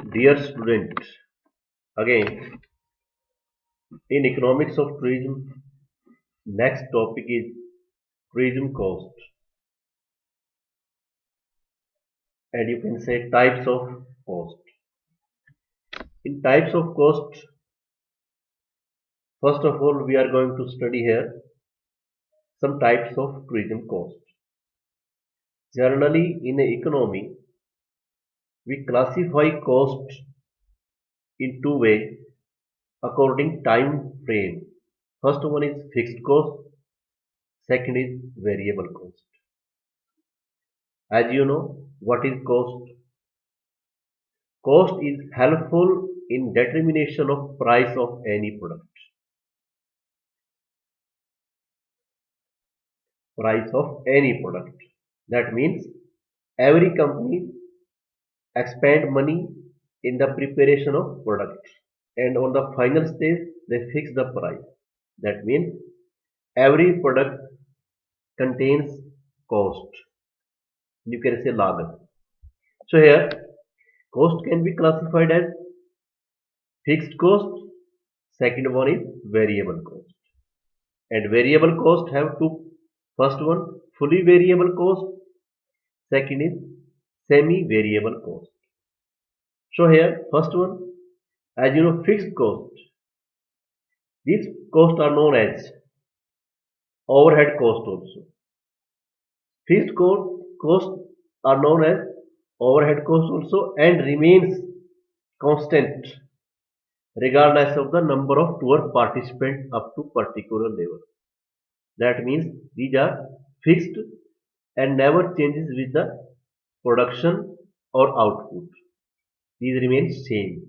Dear student, again in economics of tourism, next topic is tourism cost, and you can say types of cost. In types of cost, first of all, we are going to study here some types of tourism cost. Generally, in the economy, we classify cost in two ways according time frame. First one is fixed cost, second is variable cost. As you know, what is cost? Cost is helpful in determination of price of any product. Price of any product. That means every company expend money in the preparation of product, and on the final stage they fix the price. That means every product contains cost. You can say lagat. So here cost can be classified as fixed cost. Second one is variable cost. And variable cost have two. First one fully variable cost. Second is semi-variable cost. So here first one, as you know, fixed cost. These costs are known as overhead cost also. Fixed costs are known as overhead cost also and remains constant regardless of the number of tour participants up to particular level. That means these are fixed and never changes with the production or output. These remain same.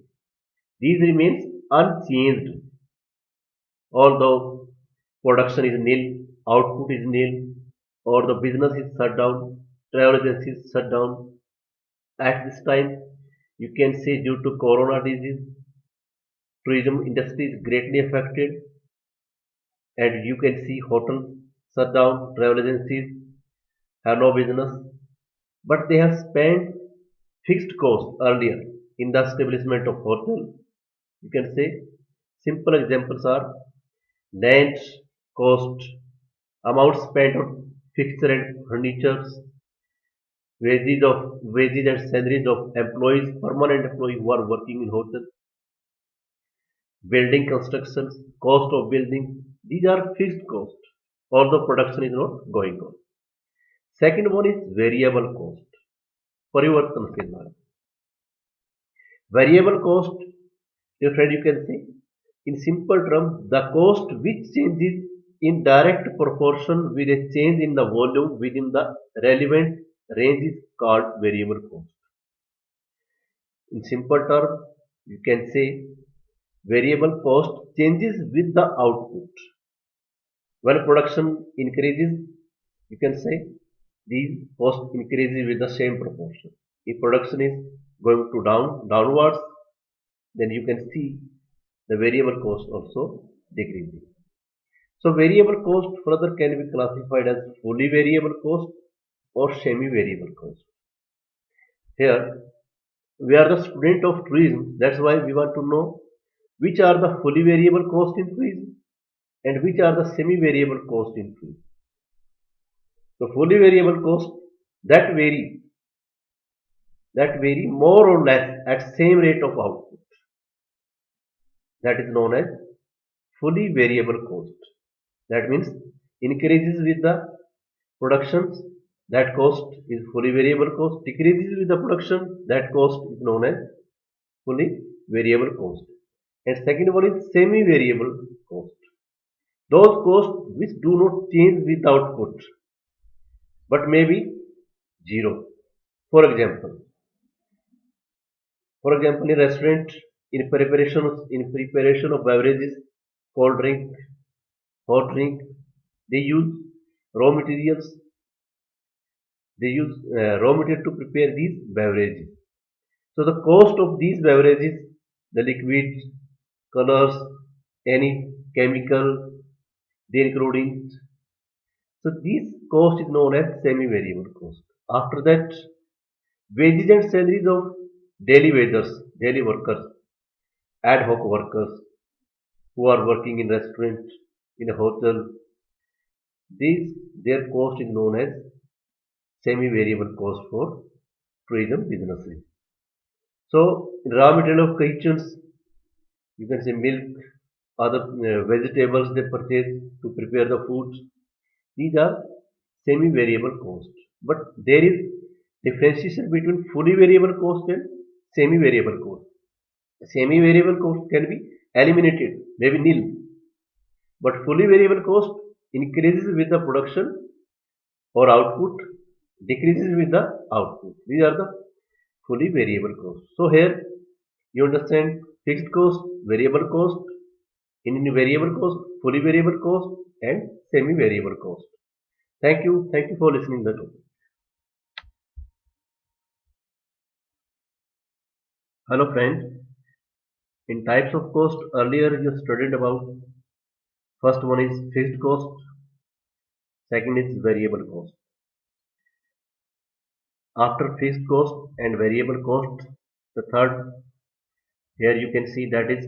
These remains unchanged. Although production is nil, output is nil, or the business is shut down, travel agency is shut down. At this time, you can say due to corona disease, tourism industry is greatly affected, and you can see hotels shut down, travel agencies have no business, but they have spent fixed cost earlier in the establishment of hotel. You can say simple examples are land cost, amount spent on fixture and furnitures, wages and salaries of employees, permanent employees who are working in hotel, building constructions, cost of building. These are fixed costs, although production is not going on. Second one is variable cost. परिवर्तनशील लागत. Variable cost, your friend, you can say, in simple terms, the cost which changes in direct proportion with a change in the volume within the relevant range is called variable cost. In simple terms, you can say variable cost changes with the output. When production increases, you can say these cost increases with the same proportion. If production is going to downwards, then you can see the variable cost also decreasing. So variable cost further can be classified as fully variable cost or semi-variable cost. Here we are the student of tourism. That's why we want to know which are the fully variable cost in tourism and which are the semi-variable cost in tourism. So fully variable cost that vary more or less at same rate of output. That is known as fully variable cost. That means increases with the productions, that cost is fully variable cost. Decreases with the production, that cost is known as fully variable cost. And second one is semi-variable cost. Those costs which do not change with output but may be zero. For example, in restaurant, in preparation of beverages, cold drink, hot drink, they use raw materials. They use raw material to prepare these beverages. So the cost of these beverages, the liquids, colors, any chemical, they including. So this cost is known as semi-variable cost. After that, wages and salaries of daily wages, daily workers, ad hoc workers who are working in restaurants, in a hotel. These their cost is known as semi-variable cost for tourism businesses. So in raw material of kitchens, you can say milk, other vegetables they purchase to prepare the foods. These are semi-variable cost. But there is differentiation between fully variable cost and semi-variable cost. Semi-variable cost can be eliminated, maybe nil, but fully variable cost increases with the production or output, decreases with the output. These are the fully variable costs. So here you understand fixed cost, variable cost, in variable cost, fully variable cost, and semi-variable cost. Thank you. Thank you for listening to the topic. Hello friends. In types of cost, earlier you studied about first one is fixed cost, second is variable cost. After fixed cost and variable cost, the third here you can see that is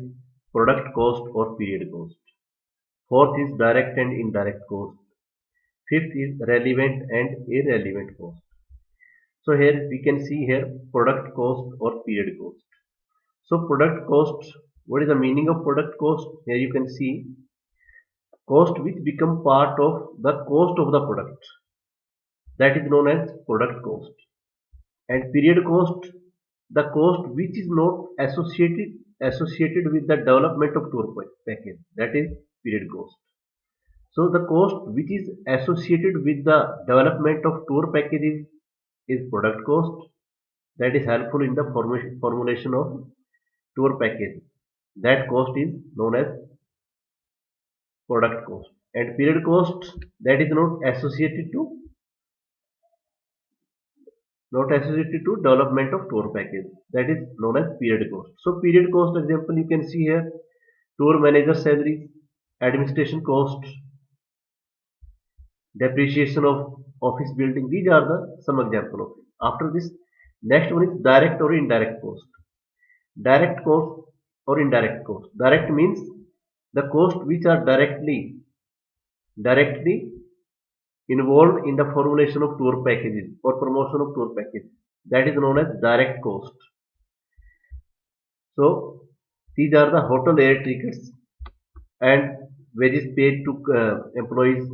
product cost or period cost. Fourth is direct and indirect cost. Fifth is relevant and irrelevant cost. So here we can see here product cost or period cost. So product cost, what is the meaning of product cost? Here you can see cost which become part of the cost of the product. That is known as product cost. And period cost, the cost which is not associated with the development of tour package. That is period cost. So the cost which is associated with the development of tour packages is product cost. That is helpful in the formulation of tour package. That cost is known as product cost. And period cost that is not associated to development of tour package. That is known as period cost. So period cost example you can see here tour manager salary, administration cost, depreciation of office building. These are the some example of it. After this, next one is direct or indirect cost. Direct cost or indirect cost. Direct means the cost which are directly involved in the formulation of tour packages or promotion of tour packages. That is known as direct cost. So these are the hotel air tickets and wages paid to employees,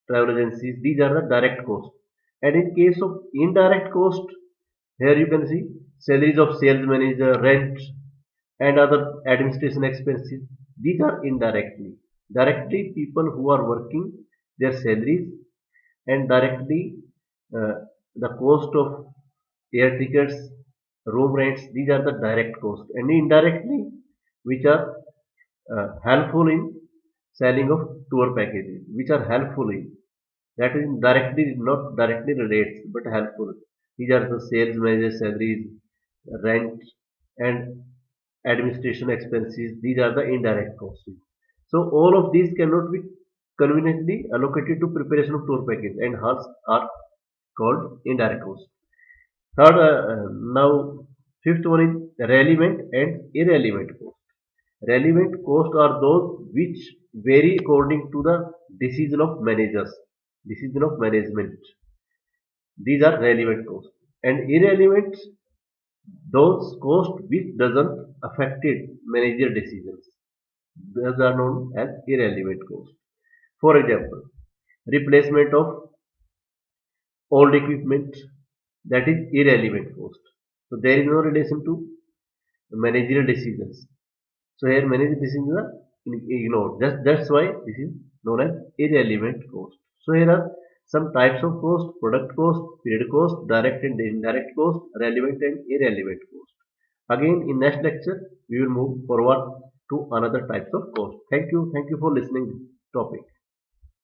travel agencies. These are the direct costs. And in case of indirect cost, here you can see salaries of sales manager, rent, and other administration expenses. These are indirectly. Directly, people who are working their salaries, and directly uh, the cost of air tickets, room rents. These are the direct costs, and indirectly, which are helpful in selling of tour packages, which are helpful in that is directly not directly relates but helpful. These are the sales manager salaries, rent, and administration expenses. These are the indirect costs. So all of these cannot be conveniently allocated to preparation of tour package and hence are called indirect costs. Third, now fifth one is relevant and irrelevant costs. Relevant costs are those which vary according to the decision of managers, decision of management. These are relevant costs. And irrelevant, those costs which doesn't affected manager decisions. Those are known as irrelevant costs. For example, replacement of old equipment, that is irrelevant cost. So there is no relation to managerial decisions. So here managerial decisions are ignored. That's why this is known as irrelevant cost. So here are some types of cost: product cost, period cost, direct and indirect cost, relevant and irrelevant cost. Again, in next lecture, we will move forward to another types of cost. Thank you. Thank you for listening to this topic.